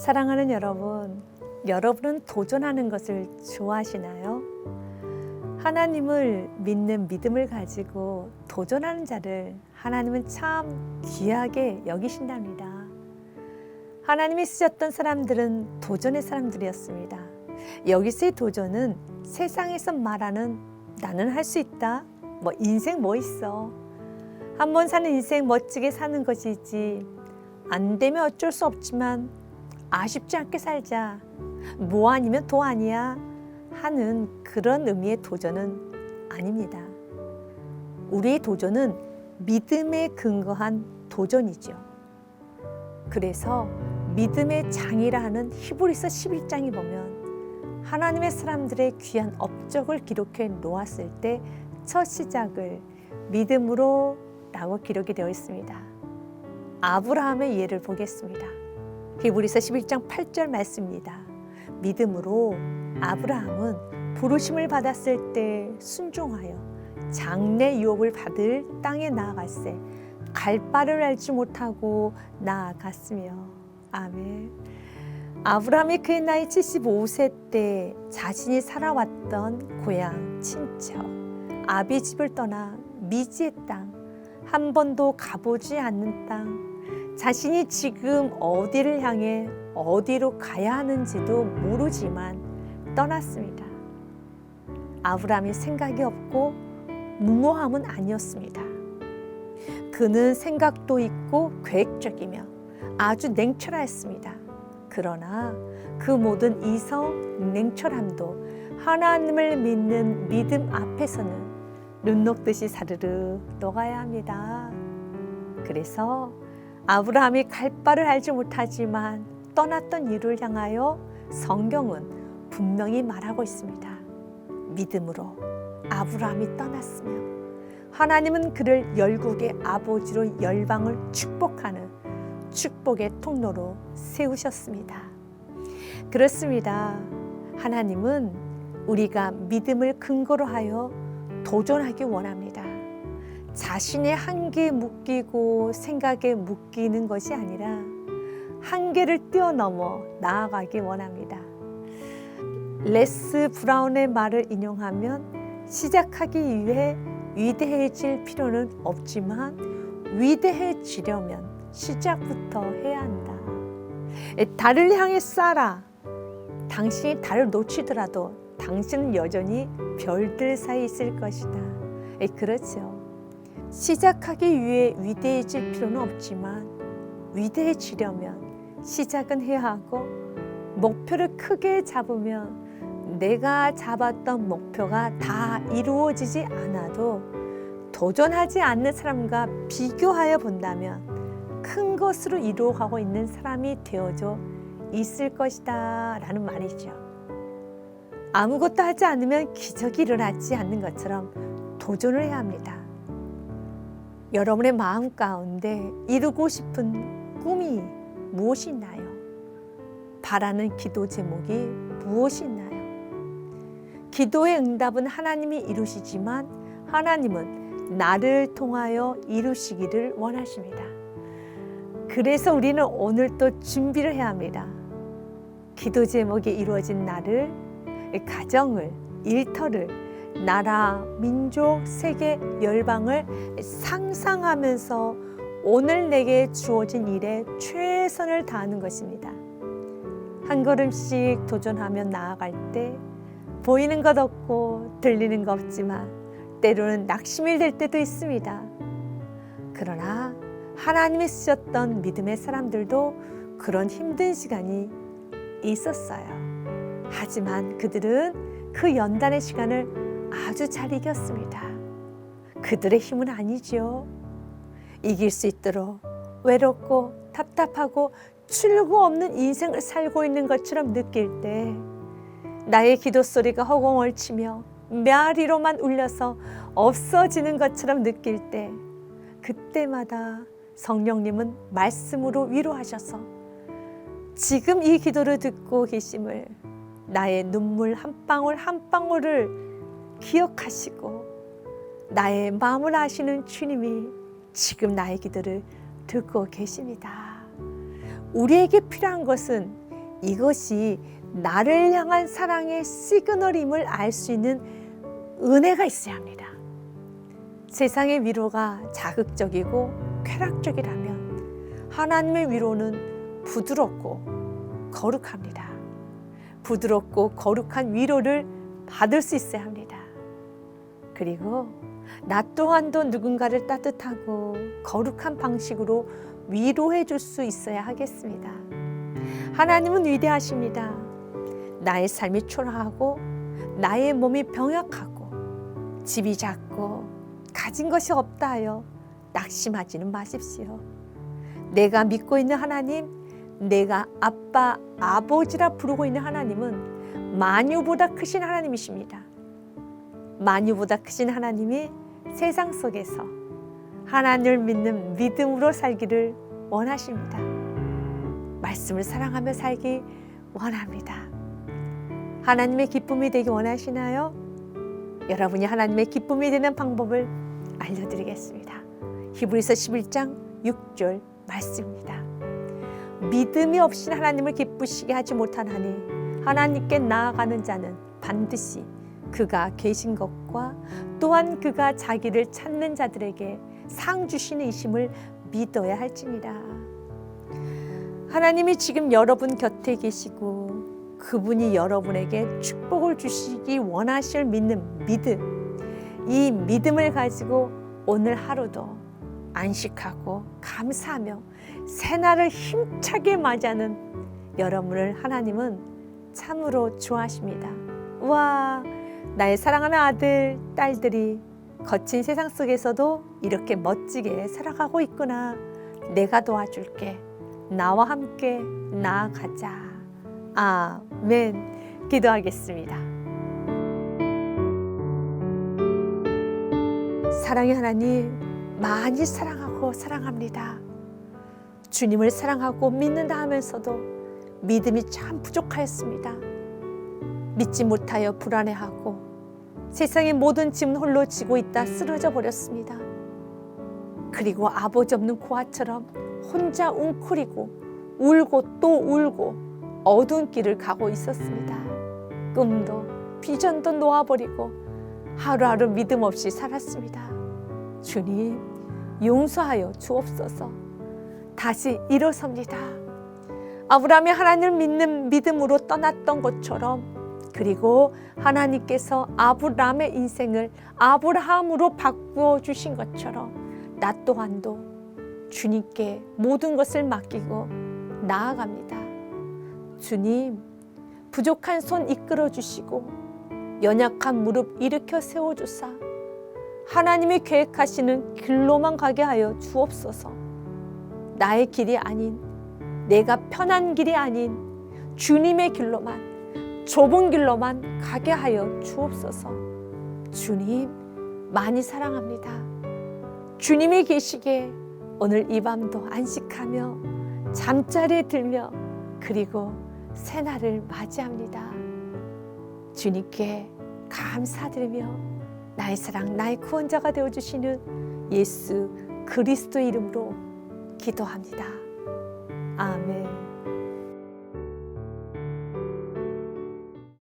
사랑하는 여러분, 여러분은 도전하는 것을 좋아하시나요? 하나님을 믿는 믿음을 가지고 도전하는 자를 하나님은 참 귀하게 여기신답니다. 하나님이 쓰셨던 사람들은 도전의 사람들이었습니다. 여기서의 도전은 세상에서 말하는 나는 할 수 있다, 인생 뭐 있어, 한번 사는 인생 멋지게 사는 것이지, 안 되면 어쩔 수 없지만 아쉽지 않게 살자, 뭐 아니면 도 아니야 하는 그런 의미의 도전은 아닙니다. 우리의 도전은 믿음에 근거한 도전이죠. 그래서 믿음의 장이라 하는 히브리서 11장에 보면 하나님의 사람들의 귀한 업적을 기록해 놓았을 때 첫 시작을 믿음으로 라고 기록이 되어 있습니다. 아브라함의 예를 보겠습니다. 히브리서 11장 8절 말씀입니다. 믿음으로 아브라함은 부르심을 받았을 때 순종하여 장래 유업을 받을 땅에 나아갔세 갈 바를 알지 못하고 나아갔으며. 아멘. 아브라함이 그의 나이 75세 때 자신이 살아왔던 고향 친척 아비 집을 떠나 미지의 땅, 한 번도 가보지 않는 땅, 자신이 지금 어디를 향해 어디로 가야 하는지도 모르지만 떠났습니다. 아브라함이 생각이 없고 무모함은 아니었습니다. 그는 생각도 있고 계획적이며 아주 냉철하였습니다. 그러나 그 모든 이성 냉철함도 하나님을 믿는 믿음 앞에서는 눈 녹듯이 사르르 녹아야 합니다. 그래서 아브라함이 갈 바를 알지 못하지만 떠났던 이유를 향하여 성경은 분명히 말하고 있습니다. 믿음으로 아브라함이 떠났으며 하나님은 그를 열국의 아버지로 열방을 축복하는 축복의 통로로 세우셨습니다. 그렇습니다. 하나님은 우리가 믿음을 근거로 하여 도전하기 원합니다. 자신의 한계에 묶이고 생각에 묶이는 것이 아니라 한계를 뛰어넘어 나아가기 원합니다. 레스 브라운의 말을 인용하면 시작하기 위해 위대해질 필요는 없지만 위대해지려면 시작부터 해야 한다. 달을 향해 쏴라. 당신이 달을 놓치더라도 당신은 여전히 별들 사이에 있을 것이다. 그렇죠. 시작하기 위해 위대해질 필요는 없지만 위대해지려면 시작은 해야 하고 목표를 크게 잡으면 내가 잡았던 목표가 다 이루어지지 않아도 도전하지 않는 사람과 비교하여 본다면 큰 것으로 이루어가고 있는 사람이 되어져 있을 것이다 라는 말이죠. 아무것도 하지 않으면 기적이 일어나지 않는 것처럼 도전을 해야 합니다. 여러분의 마음 가운데 이루고 싶은 꿈이 무엇이 있나요? 바라는 기도 제목이 무엇이 있나요? 기도의 응답은 하나님이 이루시지만 하나님은 나를 통하여 이루시기를 원하십니다. 그래서 우리는 오늘 또 준비를 해야 합니다. 기도 제목이 이루어진 나를, 가정을, 일터를, 나라, 민족, 세계, 열방을 상상하면서 오늘 내게 주어진 일에 최선을 다하는 것입니다. 한 걸음씩 도전하며 나아갈 때 보이는 것 없고 들리는 것 없지만 때로는 낙심이 될 때도 있습니다. 그러나 하나님이 쓰셨던 믿음의 사람들도 그런 힘든 시간이 있었어요. 하지만 그들은 그 연단의 시간을 아주 잘 이겼습니다. 그들의 힘은 아니죠. 이길 수 있도록 외롭고 답답하고 출구 없는 인생을 살고 있는 것처럼 느낄 때 나의 기도 소리가 허공을 치며 메아리로만 울려서 없어지는 것처럼 느낄 때 그때마다 성령님은 말씀으로 위로하셔서 지금 이 기도를 듣고 계심을 나의 눈물 한 방울 한 방울을 기억하시고 나의 마음을 아시는 주님이 지금 나의 기도를 듣고 계십니다. 우리에게 필요한 것은 이것이 나를 향한 사랑의 시그널임을 알 수 있는 은혜가 있어야 합니다. 세상의 위로가 자극적이고 쾌락적이라면 하나님의 위로는 부드럽고 거룩합니다. 부드럽고 거룩한 위로를 받을 수 있어야 합니다. 그리고 나 또한도 누군가를 따뜻하고 거룩한 방식으로 위로해 줄 수 있어야 하겠습니다. 하나님은 위대하십니다. 나의 삶이 초라하고 나의 몸이 병약하고 집이 작고 가진 것이 없다 하여 낙심하지는 마십시오. 내가 믿고 있는 하나님, 내가 아빠, 아버지라 부르고 있는 하나님은 만유보다 크신 하나님이십니다. 만유보다 크신 하나님이 세상 속에서 하나님을 믿는 믿음으로 살기를 원하십니다. 말씀을 사랑하며 살기 원합니다. 하나님의 기쁨이 되기 원하시나요? 여러분이 하나님의 기쁨이 되는 방법을 알려드리겠습니다. 히브리서 11장 6절 말씀입니다. 믿음이 없인 하나님을 기쁘시게 하지 못하나니 하나님께 나아가는 자는 반드시 그가 계신 것과 또한 그가 자기를 찾는 자들에게 상 주시는 이심을 믿어야 할지니라. 하나님이 지금 여러분 곁에 계시고 그분이 여러분에게 축복을 주시기 원하실 믿는 믿음, 이 믿음을 가지고 오늘 하루도 안식하고 감사하며 새날을 힘차게 맞이하는 여러분을 하나님은 참으로 좋아하십니다. 와, 나의 사랑하는 아들, 딸들이 거친 세상 속에서도 이렇게 멋지게 살아가고 있구나. 내가 도와줄게. 나와 함께 나아가자. 아멘. 기도하겠습니다. 사랑의 하나님, 많이 사랑하고 사랑합니다. 주님을 사랑하고 믿는다 하면서도 믿음이 참 부족하였습니다. 믿지 못하여 불안해하고 세상의 모든 짐은 홀로 지고 있다 쓰러져 버렸습니다. 그리고 아버지 없는 고아처럼 혼자 웅크리고 울고 또 울고 어두운 길을 가고 있었습니다. 꿈도 비전도 놓아버리고 하루하루 믿음 없이 살았습니다. 주님, 용서하여 주옵소서. 다시 일어섭니다. 아브라함이 하나님을 믿는 믿음으로 떠났던 것처럼, 그리고 하나님께서 아브라함의 인생을 아브라함으로 바꾸어 주신 것처럼 나 또한도 주님께 모든 것을 맡기고 나아갑니다. 주님, 부족한 손 이끌어 주시고 연약한 무릎 일으켜 세워주사 하나님이 계획하시는 길로만 가게 하여 주옵소서. 나의 길이 아닌, 내가 편한 길이 아닌 주님의 길로만, 좁은 길로만 가게 하여 주옵소서. 주님, 많이 사랑합니다. 주님이 계시기에 오늘 이 밤도 안식하며 잠자리에 들며 그리고 새날을 맞이합니다. 주님께 감사드리며 나의 사랑, 나의 구원자가 되어주시는 예수 그리스도의 이름으로 기도합니다. 아멘.